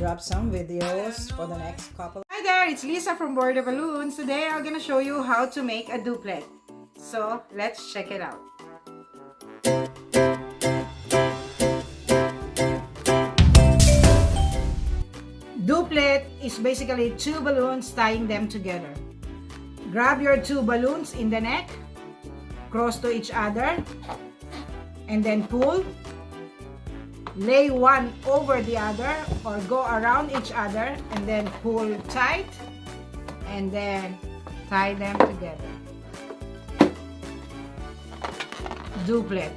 drop some videos for the next couple. Hi there, it's Lisa from Border Balloons. Today I'm gonna show you how to make a duplet. So let's check it out. Duplet is basically two balloons tying them together. Grab your two balloons in the neck, cross to each other, and then pull. Lay one over the other or go around each other and then pull tight and then tie them together. Duplet.